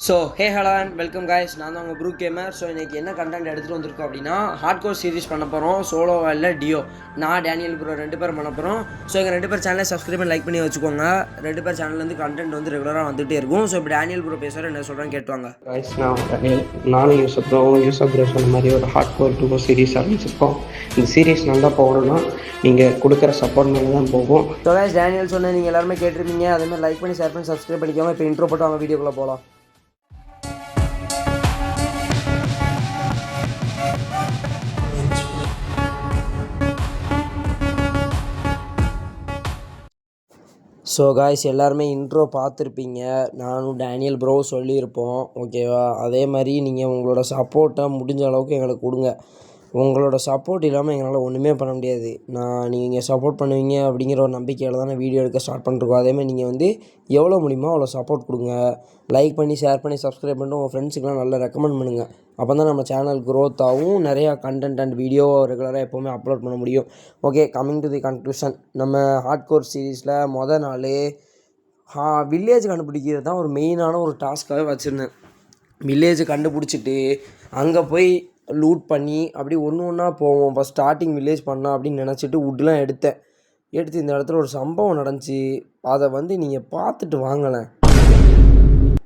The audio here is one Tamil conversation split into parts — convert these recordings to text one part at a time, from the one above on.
So hello and welcome guys. நான் தான் உங்கள் ப்ரூ கேமர். ஸோ இன்றைக்கி என்ன கண்டென்ட் எடுத்துகிட்டு வந்திருக்கோம் அப்படின்னா ஹார்ட் கோர் சீரிஸ் பண்ண போகிறோம். சோலோவா இல்லை டியோ. நான் டேனியல் ப்ரோ 2 பேரும் பண்ண போகிறோம். ஸோ எங்கள் 2 பேர் சேனலை சப்ஸ்கிரைப் பண்ணி லைக் பண்ணி வச்சுக்கோங்க. 2 பேர் சேனல்லேருந்து கண்டென்ட் வந்து ரெகுலராக வந்துகிட்டே இருக்கும். ஸோ இப்போ டேனியல் ப்ரோ பேசுகிற என்ன சொல்கிறேன்னு கேட்டுவாங்க. காய்ஸ், நானும் யூசப் ப்ரோ சொன்ன மாதிரி ஒரு ஹார்ட் கோர் 2 சீரிஸ் ஆரம்பிச்சிருக்கோம். இந்த சீரிஸ் நல்லா போகணும்னா நீங்கள் கொடுக்குற சப்போர்ட் மேலே தான் போகும். ஸோ காய்ஸ், டேனியல் சொன்ன நீங்கள் எல்லாருமே கேட்டிருப்பீங்க. அதேமாதிரி லைக் பண்ணி ஷேர் பண்ணி சப்ஸ்கிரைப் பண்ணிக்கோங்க. இப்போ இன்ட்ரோ போட்டு அவங்க வீடியோக்குள்ளே போகலாம். ஸோ காய்ஸ், எல்லாருமே இன்ட்ரோ பார்த்துருப்பீங்க. நானும் டேனியல் ப்ரோ சொல்லியிருப்போம், ஓகேவா? அதே மாதிரி நீங்கள் உங்களோட சப்போர்ட்டை முடிஞ்ச அளவுக்கு எங்களுக்கு கொடுங்க. உங்களோட சப்போர்ட் இல்லாமல் எங்களால் ஒன்றுமே பண்ண முடியாது. நீங்கள் சப்போர்ட் பண்ணுவீங்க அப்படிங்கிற ஒரு நம்பிக்கையில் தான் நான் வீடியோ எடுக்க ஸ்டார்ட் பண்ணிருக்கோம். அதேமாதிரி நீங்கள் வந்து எவ்வளோ முடியுமோ அவ்வளோ சப்போர்ட் கொடுங்க. லைக் பண்ணி ஷேர் பண்ணி சப்ஸ்கிரைப் பண்ணிட்டு உங்கள் ஃப்ரெண்ட்ஸுக்கெலாம் நல்லா ரெக்கமெண்ட் பண்ணுங்கள். அப்போ தான் நம்ம சேனல் க்ரோத் ஆகும். நிறையா கண்டென்ட் அண்ட் வீடியோ ரெகுலராக எப்போவுமே அப்லோட் பண்ண முடியும். Okay, coming to the conclusion. நம்ம ஹார்ட் கோர் சீரீஸில் நாள் வில்லேஜ் கண்டுபிடிக்கிறது தான் ஒரு மெயினான ஒரு டாஸ்க்காகவே வச்சுருந்தேன். வில்லேஜை கண்டுபிடிச்சிட்டு அங்கே போய் லூட் பண்ணி அப்படி ஒன்று ஒன்றா போவோம். ஃபஸ்ட் ஸ்டார்டிங் வில்லேஜ் பண்ணலாம் அப்படின்னு நினச்சிட்டு வுட்லாம் எடுத்து இந்த இடத்துல ஒரு சம்பவம் நடந்துச்சு. அதை வந்து நீங்கள் பார்த்துட்டு வாங்கலை.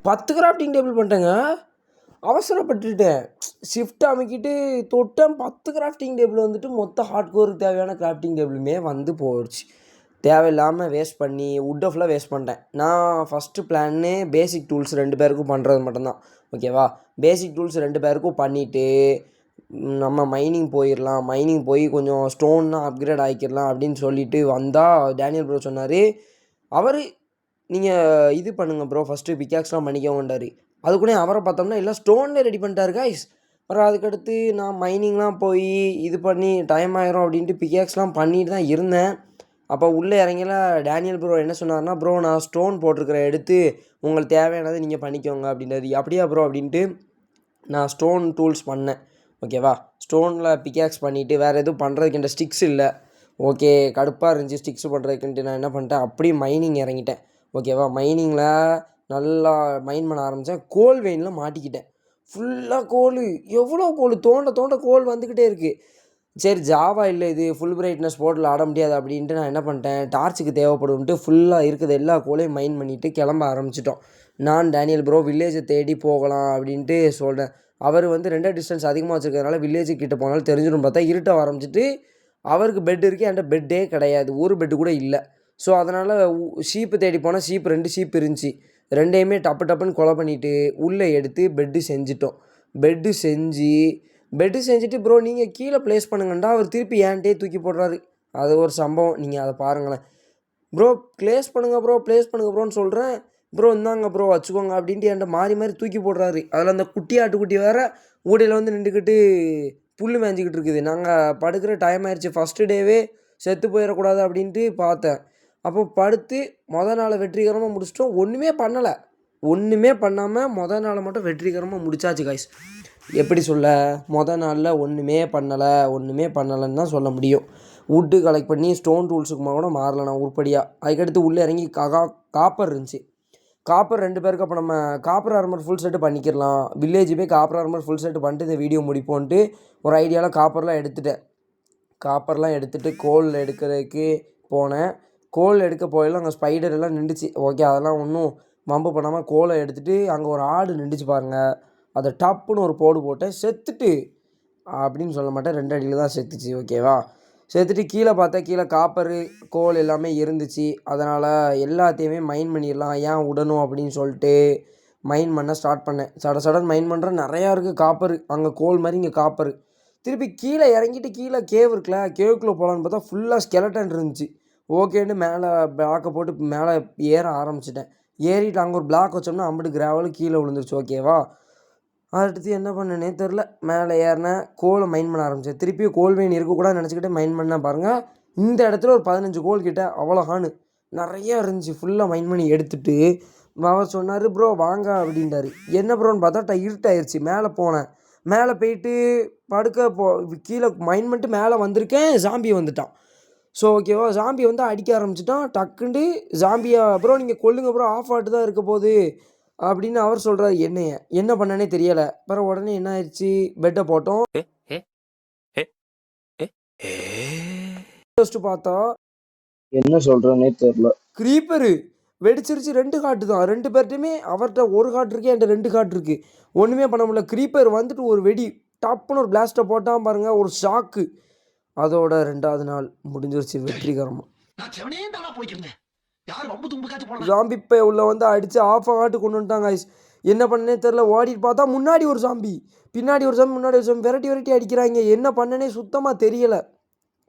10 கிராஃப்டிங் டேபிள் பண்ணிட்டேங்க. அவசரப்பட்டுட்டேன். ஷிஃப்ட் அமைக்கிட்டு தொட்டேன். 10 கிராஃப்டிங் டேபிள் வந்துட்டு மொத்த ஹார்ட் கோருக்கு தேவையான கிராஃப்டிங் டேபிளுமே வந்து போயிடுச்சு. தேவையில்லாமல் வேஸ்ட் பண்ணி வுட்டை ஃபுல்லாக வேஸ்ட் பண்ணிட்டேன். நான் ஃபஸ்ட்டு பிளான்னு பேசிக் டூல்ஸ் 2 பேருக்கும் பண்ணுறது மட்டும்தான், ஓகேவா? பேசிக் டூல்ஸ் 2 பேருக்கும் பண்ணிவிட்டு நம்ம மைனிங் போய் கொஞ்சம் ஸ்டோன்லாம் அப்கிரேட் ஆகிக்கிடலாம் அப்படின்னு சொல்லிட்டு வந்தால் டேனியல் ப்ரோ சொன்னார், அவர் நீங்கள் இது பண்ணுங்கள் ப்ரோ, ஃபஸ்ட்டு பிக்காக்ஸ்லாம் பண்ணிக்கோங்கன்றார். அதுக்குள்ளே அவரை பார்த்தோம்னா எல்லாம் ஸ்டோன்லேயே ரெடி பண்ணிட்டாரு காய்ஸ். அப்புறம் அதுக்கடுத்து நான் மைனிங்லாம் போய் இது பண்ணி டைம் ஆயிரும் அப்படின்ட்டு பிக்காக்ஸ்லாம் பண்ணிட்டு தான் இருந்தேன். அப்போ உள்ளே இறங்கில டேனியல் ப்ரோ என்ன சொன்னார்னா, ப்ரோ நான் ஸ்டோன் போட்டிருக்கிறேன், எடுத்து உங்களுக்கு தேவையானதை நீங்கள் பண்ணிக்கோங்க அப்படின்றது. அப்படியா ப்ரோ அப்படின்ட்டு நான் ஸ்டோன் டூல்ஸ் பண்ணேன், ஓகேவா? ஸ்டோனில் பிக்காக்ஸ் பண்ணிவிட்டு வேறு எதுவும் பண்ணுறதுக்கு என்கிட்ட ஸ்டிக்ஸ் இல்லை. ஓகே, கடுப்பாக இருந்துச்சு ஸ்டிக்ஸ் பண்ணுறதுக்குன்ட்டு நான் என்ன பண்ணிட்டேன், அப்படியே மைனிங் இறங்கிட்டேன், ஓகேவா? மைனிங்கில் நல்லா மைன் பண்ண ஆரம்பித்தேன். கோல் வெயினில் மாட்டிக்கிட்டேன். ஃபுல்லாக கோல், எவ்வளோ கோல், தோண்ட கோல் வந்துக்கிட்டே இருக்குது. சரி, ஜாவா இல்லை இது, ஃபுல் பிரைட்னஸ் போர்ட்டில் ஆட முடியாது அப்படின்ட்டு நான் என்ன பண்ணிட்டேன், டார்ச்சுக்கு தேவைப்படும்ட்டு ஃபுல்லாக இருக்குது எல்லா கோலையும் மைன் பண்ணிவிட்டு கிளம்ப ஆரம்பிச்சிட்டோம். நான் டேனியல் ப்ரோ வில்லேஜை தேடி போகலாம் அப்படின்ட்டு சொல்கிறேன். அவர் வந்து 2 டிஸ்டன்ஸ் அதிகமாக வச்சுருக்கிறதுனால வில்லேஜுக்கு கிட்ட போனாலும் தெரிஞ்சிடும் பார்த்தா இருட்ட ஆரம்பிச்சிட்டு, அவருக்கு பெட் இருக்குது, என்கிட்ட பெட்டே கிடையாது, ஒரு பெட்டு கூட இல்லை. ஸோ அதனால் ஷீப்பு தேடி போனால் 2 ஷீப் இருந்துச்சு. 2யுமே டப்புன்னு கொலை பண்ணிவிட்டு உள்ளே எடுத்து பெட்டு செஞ்சுட்டு ப்ரோ நீங்கள் கீழே ப்ளேஸ் பண்ணுங்கண்டா, அவர் திருப்பி ஏன்ட்டே தூக்கி போடுறாரு. அது ஒரு சம்பவம், நீங்கள் அதை பாருங்களேன். ப்ரோ ப்ளேஸ் பண்ணுங்கள் ப்ரோன்னு சொல்கிறேன். ப்ரோ இந்தாங்க ப்ரோ வச்சுக்கோங்க அப்படின்ட்டு என்கிட்ட மாறி தூக்கி போடுறாரு. அதில் அந்த ஆட்டுக்குட்டி வேறு ஊடையில் வந்து நின்றுக்கிட்டு புல் மேய்ஞ்சிக்கிட்டு இருக்குது. நாங்கள் படுக்கிற டைம் ஆயிடுச்சு. ஃபஸ்ட்டு டேவே செத்து போயிடக்கூடாது அப்படின்ட்டு பார்த்தேன். அப்போ படுத்து நாளை வெற்றிகரமாக முடிச்சிட்டோம். ஒன்றுமே பண்ணாமல் நாளை மட்டும் வெற்றிகரமாக முடிச்சாச்சு காய்ஸ். எப்படி சொல்ல, நாளில் ஒன்றுமே பண்ணலைன்னு தான் சொல்ல முடியும். வுட்டு கலெக்ட் பண்ணி ஸ்டோன் டூல்ஸுக்கு கூட மாறல நான் உருப்படியாக. அதுக்கடுத்து உள்ளே இறங்கி காப்பர் இருந்துச்சு. காப்பர் 2 பேருக்கு. அப்போ நம்ம காப்பர் ஆர்மர் ஃபுல் செட்டு பண்ணிக்கிடலாம். வில்லேஜ் போய் காப்பர் ஆர்மர் ஃபுல் செட்டு பண்ணிட்டு இந்த வீடியோ முடிப்போன்ட்டு ஒரு ஐடியாவில் காப்பர்லாம் எடுத்துகிட்டு கோல் எடுக்கிறதுக்கு போனேன். கோல் எடுக்க போயில அங்கே ஸ்பைடர் எல்லாம் நின்றுச்சு. ஓகே, அதெல்லாம் ஒன்றும் மம்பு பண்ணாமல் கோலை எடுத்துகிட்டு அங்கே ஒரு ஆடு நின்றுச்சு பாருங்கள். அதை டப்புன்னு ஒரு போட்டேன். செத்துட்டு அப்படின்னு சொல்ல மாட்டேன், 2 அடியில் தான் செத்துச்சு, ஓகேவா? செத்துட்டு கீழே பார்த்தா கீழே காப்பரு கோல் எல்லாமே இருந்துச்சு. அதனால் எல்லாத்தையுமே மைன் பண்ணிடலாம், ஏன் விடணும் அப்படின்னு சொல்லிட்டு மைன் பண்ண ஸ்டார்ட் பண்ணேன். சடன் மைன் பண்ணுறேன். நிறையா இருக்குது காப்பரு. அங்கே கோல் மாதிரி இங்கே காப்பரு. திருப்பி கீழே இறங்கிட்டு கீழே கேவ் இருக்குல்ல, கேவுக்குள்ளே போகலான்னு பார்த்தா ஃபுல்லாக ஸ்கெலட்டன் இருந்துச்சு. ஓகேன்னு மேலே பிளாக்கை போட்டு மேலே ஏற ஆரம்பிச்சிட்டேன். ஏறிட்டு அங்கே ஒரு பிளாக் வச்சோம்னா அம்பிட்டு கிராவலு கீழே விழுந்துருச்சு, ஓகேவா? அடுத்து என்ன பண்ணனே தெரில. மேலே ஏறினேன், கோலை மைன் பண்ண ஆரம்பித்தேன். திருப்பியும் கோல் வெயின் இருக்கக்கூடாது நினச்சிக்கிட்டு மைன் பண்ணேன் பாருங்கள். இந்த இடத்துல ஒரு 15 கோல் கிட்ட அவ்வளோகானு நிறையா இருந்துச்சு. ஃபுல்லாக மைன் பண்ணி எடுத்துகிட்டு அவர் சொன்னார், ப்ரோ வாங்க அப்படின்ட்டாரு. என்ன ப்ரோன்னு பார்த்தா இருட்டாயிருச்சு. மேலே போனேன். மேலே போயிட்டு கீழே மைன் பண்ணிட்டு மேலே வந்திருக்கேன். ஜாம்பி வந்துட்டான். ஸோ ஓகேவா, ஜாம்பி வந்து அடிக்க ஆரம்பிச்சிட்டான். டக்குண்டு ஜாம்பியா, ப்ரோ நீங்கள் கொல்லுங்க ப்ரோ, ஆஃப் ஆட்டு தான் இருக்க போகுது அப்படின்னு அவர் சொல்கிறார். என்னைய என்ன பண்ணனே தெரியலை. அப்புறம் உடனே என்ன ஆயிடுச்சு, பெட்டை போட்டோம். யோசிச்சு பார்த்தா என்ன சொல்றேன்னே தெரியல. க்ரீப்பரு வெடிச்சிருச்சு. 2 ஹார்ட் தான் 2 பேர்ட்டையுமே. அவர்கிட்ட 1 ஹார்ட் இருக்குது, என்கிட்ட 2 ஹார்ட் இருக்குது. ஒன்றுமே பண்ண முடியல. க்ரீப்பர் வந்துட்டு ஒரு வெடி டப்புன்னு ஒரு பிளாஸ்ட்டை போட்டான் பாருங்க, ஒரு ஷாக்கு. அதோட 2வது நாள் முடிஞ்சிருச்சு வெற்றிகரமாக. ஜாம்பி பே உள்ள வந்து அடித்து ஆஃப் ஆட்டு கொண்டு வந்துட்டாங்க ஐஸ். என்ன பண்ணனே தெரில. ஓடிட்டு பார்த்தா முன்னாடி ஒரு ஜாம்பி, பின்னாடி ஒரு ஜாம்பி, முன்னாடி ஒரு ஜாம்பி, விரட்டி அடிக்கிறாங்க. என்ன பண்ணனே சுத்தமாக தெரியலை.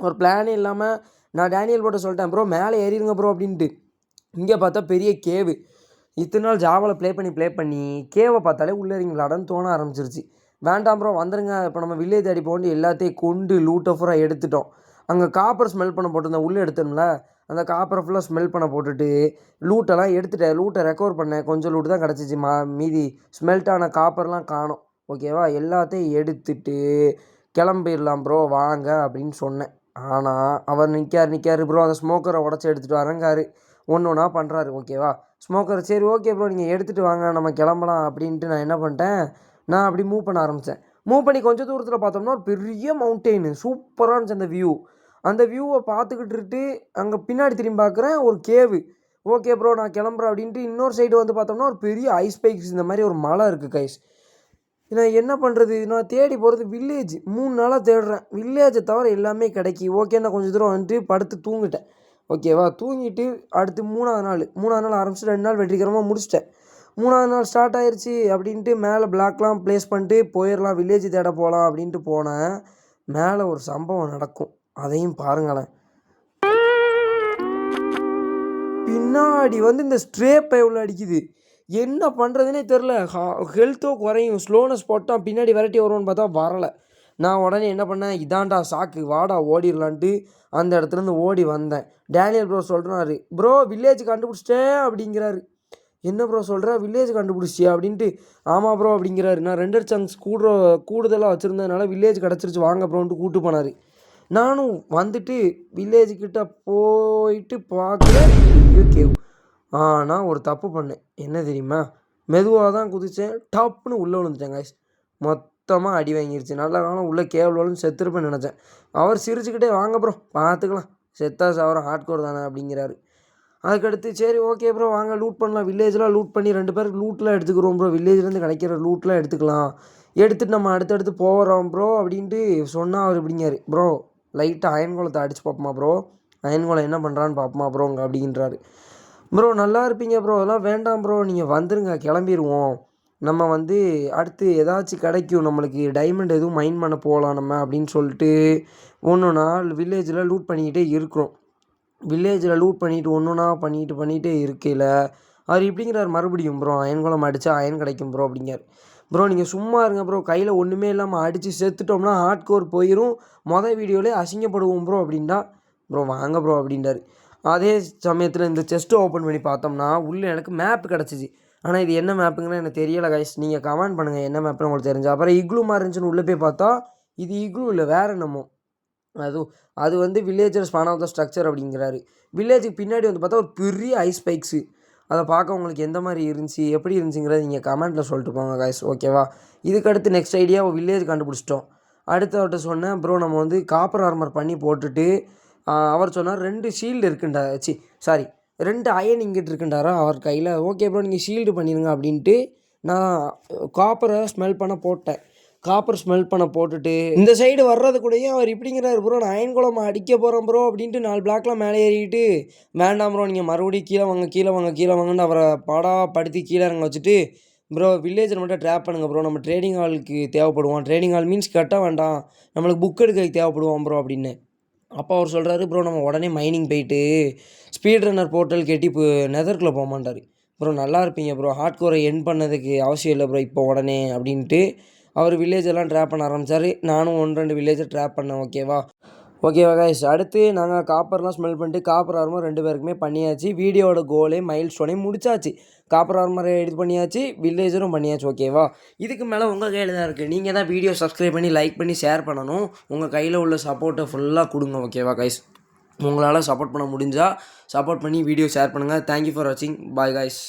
ஒரு பிளானே இல்லாமல் நான் டேனியல் போட்ட சொல்லிட்டேன், ப்ரோ மேலே ஏறிடுங்க ப்ரோ அப்படின்ட்டு. இங்கே பார்த்தா பெரிய கேவு. இத்தனை நாள் ஜாவாவில் ப்ளே பண்ணி கேவை பார்த்தாலே உள்ளே இறங்கி விளாடன்னு தோண ஆரம்பிச்சிருச்சு. வேண்டாம் ப்ரோ வந்துருங்க, இப்போ நம்ம வில்லேஜ் தேடி போட்டு எல்லாத்தையும் கொண்டு லூட்டை ஃபுல்லாக எடுத்துட்டோம். அங்கே காப்பர் ஸ்மெல் பண்ண போட்டிருந்தேன், உள்ளே எடுத்தோம்ல, அந்த காப்பரை ஃபுல்லாக ஸ்மெல் பண்ண போட்டுட்டு லூட்டெல்லாம் எடுத்துட்டேன். லூட்டை ரெக்கவர் பண்ணேன். கொஞ்சம் லூட்டு தான் கிடச்சிச்சு. மீதி ஸ்மெல்ட்டான காப்பர்லாம் காணோம். ஓகேவா, எல்லாத்தையும் எடுத்துட்டு கிளம்பிடலாம் ப்ரோ வாங்க அப்படின்னு சொன்னேன். ஆனால் அவர் நிற்காரு ப்ரோ. அந்த ஸ்மோக்கரை உடச்சி எடுத்துகிட்டு வரங்காரு. ஒன்றா பண்ணுறாரு. ஓகேவா, ஸ்மோக்கர் சரி ஓகே ப்ரோ நீங்கள் எடுத்துகிட்டு வாங்க நம்ம கிளம்பலாம் அப்படின்ட்டு நான் என்ன பண்ணிட்டேன், நான் அப்படி மூவ் பண்ண ஆரம்பித்தேன். மூவ் பண்ணி கொஞ்சம் தூரத்தில் பார்த்தோம்னா ஒரு பெரிய மவுண்டெயின் சூப்பராக இருந்துச்சு அந்த வியூ. அந்த வியூவை பார்த்துக்கிட்டு அங்கே பின்னாடி திரும்பி பார்க்குறேன் ஒரு கேவு. ஓகே ப்ரோ நான் கிளம்புறேன் அப்படின்ட்டு இன்னொரு சைடு வந்து பார்த்தோம்னா ஒரு பெரிய ஐஸ் பைக்ஸ் இந்த மாதிரி ஒரு மலை இருக்குது கைஸ். நான் என்ன பண்ணுறது, நான் தேடி போகிறது வில்லேஜ். 3 நாளாக தேடுறேன். வில்லேஜை தவிர எல்லாமே கிடைக்கி. ஓகே நான் கொஞ்சம் தூரம் வந்துட்டு படுத்து தூங்கிட்டேன். ஓகேவா, தூங்கிட்டு அடுத்து 3ஆவது நாள் ஆரம்பிச்சு 2 நாள் வெற்றிகரமாக முடிச்சிட்டேன். 3ஆவது நாள் ஸ்டார்ட் ஆயிடுச்சு அப்படின்ட்டு மேலே பிளாக்லாம் ப்ளேஸ் பண்ணிட்டு போயிடலாம் வில்லேஜ் தேட போகலாம் அப்படின்ட்டு போனேன். மேலே ஒரு சம்பவம் நடக்கும், அதையும் பாருங்களேன். பின்னாடி வந்து இந்த ஸ்ட்ரே பைவில் அடிக்குது. என்ன பண்ணுறதுனே தெரில. ஹெல்த்தோ குறையும், ஸ்லோனஸ் போட்டால் பின்னாடி விரட்டி வருவோன்னு பார்த்தா வரலை. நான் உடனே என்ன பண்ணேன், இதாண்டா சாக்கு வாடா ஓடிடலான்ட்டு அந்த இடத்துலேருந்து ஓடி வந்தேன். டேனியல் ப்ரோ சொல்கிறாரு, ப்ரோ வில்லேஜ் கண்டுபிடிச்சிட்டேன் அப்படிங்கிறாரு. என்ன ப்ரோ சொல்கிற, வில்லேஜ் கண்டுபிடிச்சியா அப்படின்ட்டு. ஆமாம் ப்ரோ அப்படிங்கிறாரு. நான் 2 சங்க்ஸ் கூடுதலாக வச்சுருந்ததுனால வில்லேஜ் கிடச்சிருச்சு வாங்க ப்ரோன்ட்டு கூப்பிட்டு போனார். நானும் வந்துட்டு வில்லேஜுக்கிட்ட போயிட்டு பார்க்குறேன் கேவ். ஆனால் ஒரு தப்பு பண்ணேன். என்ன தெரியுமா, மெதுவாக தான் குதித்தேன், டப்புன்னு உள்ளே விழுந்துட்டேன் கைஸ். மொத்தமாக அடி வாங்கிருச்சு. நல்ல காலம் உள்ளே கேவலன்னு செத்துருப்பேன்னு நினச்சேன். அவர் சிரிச்சுக்கிட்டே வாங்க ப்ரோ பார்த்துக்கலாம், செத்தா சாவரம் ஹார்ட்கோர் தானே அப்படிங்கிறாரு. அதுக்கடுத்து சரி ஓகே ப்ரோ வாங்க லூட் பண்ணலாம். வில்லேஜ்லாம் லூட் பண்ணி 2 பேருக்கு லூட்லாம் எடுத்துக்கிறோம் ப்ரோ. வில்லேஜ்லேருந்து கிடைக்கிற லூட்லாம் எடுத்துக்கலாம். எடுத்துகிட்டு நம்ம அடுத்தடுத்து போகிறோம் ப்ரோ அப்படின்ட்டு சொன்னால் அவர் இப்படிங்காரு, ப்ரோ லைட்டாக அயன்கோலத்தை அடிச்சு பார்ப்போமா ப்ரோ, அயன்கோலம் என்ன பண்ணுறான்னு பார்ப்போமா ப்ரோங்க அப்படின்றாரு. ப்ரோ நல்லா இருப்பீங்க ப்ரோ, அதெல்லாம் வேண்டாம் ப்ரோ நீங்கள் வந்துருங்க கிளம்பிடுவோம். நம்ம வந்து அடுத்து ஏதாச்சும் கிடைக்கும் நம்மளுக்கு, டைமண்ட் எதுவும் மைன் பண்ண போகலாம் நம்ம அப்படின்னு சொல்லிட்டு ஒன்றுனா வில்லேஜில் லூட் பண்ணிக்கிட்டே இருக்கிறோம். வில்லேஜில் லூட் பண்ணிவிட்டு ஒன்றுனா பண்ணிகிட்டே இருக்கையில் அவர் இப்படிங்கிறார் மறுபடியும், ப்ரோ அயன்குளம் அடித்தா அயன் கிடைக்கும் ப்ரோ அப்படிங்கிறார். ப்ரோ நீங்கள் சும்மா இருங்க ப்ரோ, கையில் ஒன்றுமே இல்லாமல் அடித்து செத்துட்டோம்னா ஹார்ட்கோர் போயிடும், விடியோலேயே அசிங்கப்படுவோம் ப்ரோ அப்படின்டா. ப்ரோ வாங்க ப்ரோ அப்படின்றார். அதே சமயத்தில் இந்த செஸ்ட்டு ஓப்பன் பண்ணி பார்த்தோம்னா உள்ளே எனக்கு மேப் கிடச்சிச்சு. ஆனால் இது என்ன மேப்புங்கன்னு எனக்கு தெரியலை கைஸ். நீங்கள் கமெண்ட் பண்ணுங்கள் என்ன மேப்னு உங்களுக்கு தெரிஞ்சு. அப்புறம் இக்ளூ மாதிரி இருந்துச்சுன்னு உள்ளே போய் பார்த்தா இது இக்ளூ இல்லை வேறு என்னமோ. அது வந்து villager span of the structure அப்படிங்கிறாரு. வில்லேஜுக்கு பின்னாடி வந்து பார்த்தா ஒரு பெரிய ஐஸ் பைக்ஸு. அதை பார்க்க உங்களுக்கு எந்த மாதிரி இருந்துச்சு எப்படி இருந்துச்சுங்கிறத நீங்கள் கமெண்ட்டில் சொல்லிட்டு போங்க கைஸ். ஓகேவா, இதுக்கடுத்து நெக்ஸ்ட் ஐடியா வில்லேஜ் கண்டுபிடிச்சிட்டோம். அடுத்தவர்கிட்ட சொன்னேன், ப்ரோ நம்ம வந்து காப்பர் ஆர்மர் பண்ணி போட்டுட்டு அவர் சொன்னார் 2 ஷீல்டு இருக்குண்டா, 2 அயன் இங்கிட்டு இருக்குண்டாரா அவர் கையில். ஓகே ப்ரோ நீங்கள் ஷீல்டு பண்ணிடுங்க அப்படின்ட்டு நான் காப்பரை ஸ்மெல் பண்ண போட்டேன். காப்பர் ஸ்மெல் பண்ண போட்டுட்டு இந்த சைடு வர்றது கூடயே அவர் இப்படிங்கிறாரு, ப்ரோ நான் அயன் குளம் அடிக்க போகிறேன் ப்ரோ அப்படின்ட்டு 4 பிளாக்லாம் மேலே ஏறிக்கிட்டு, வேண்டாம் ப்ரோ நீங்கள் மறுபடியும் கீழே வாங்கன்னு அவரை படுத்தி கீழே இறங்க வச்சுட்டு, ப்ரோ வில்லேஜில் மட்டும் ட்ராப் பண்ணுங்கள் ப்ரோ, நம்ம ட்ரேடிங் ஹாலுக்கு தேவைப்படுவோம், ட்ரேடிங் ஹால் மீன்ஸ் கட்ட வேண்டாம் நம்மளுக்கு புக் எடுக்கிறதுக்கு தேவைப்படுவோம் ப்ரோ அப்படின்னு. அப்போ அவர் சொல்கிறாரு, ப்ரோ நம்ம உடனே மைனிங் போயிட்டு ஸ்பீட் ரன்னர் போர்ட்டல் கேட்டி இப்போ நெதர்க்குள்ளே போக மாட்டார் ப்ரோ. நல்லா இருப்பீங்க ப்ரோ, ஹார்ட் கோரை என் பண்ணதுக்கு அவசியம் இல்லை ப்ரோ இப்போ உடனே அப்படின்ட்டு அவர் வில்லேஜெல்லாம் ட்ராப் பண்ண ஆரம்பித்தார். நானும் 1-2 வில்லேஜை ட்ராப் பண்ணேன். ஓகேவா கைஸ், அடுத்து நாங்கள் காப்பர்லாம் ஸ்மெல் பண்ணிட்டு காப்பர் ஆர்மர் 2 பேருக்குமே பண்ணியாச்சு. வீடியோட கோலே மைல் ஸ்டோனையும் முடிச்சாச்சு. காப்பர் ஆர்மரை எடிட் பண்ணியாச்சு, வில்லேஜரும் பண்ணியாச்சு. ஓகேவா, இதுக்கு மேலே உங்கள் கையில் தான் இருக்குது. நீங்கள் தான் வீடியோ சப்ஸ்கிரைப் பண்ணி லைக் பண்ணி ஷேர் பண்ணணும். உங்கள் கையில் உள்ள சப்போர்ட்டை ஃபுல்லாக கொடுங்க. ஓகேவா கைஸ், உங்களால் சப்போர்ட் பண்ண முடிஞ்சால் சப்போர்ட் பண்ணி வீடியோ ஷேர் பண்ணுங்கள். தேங்க்யூ ஃபார் வாட்சிங். Bye guys.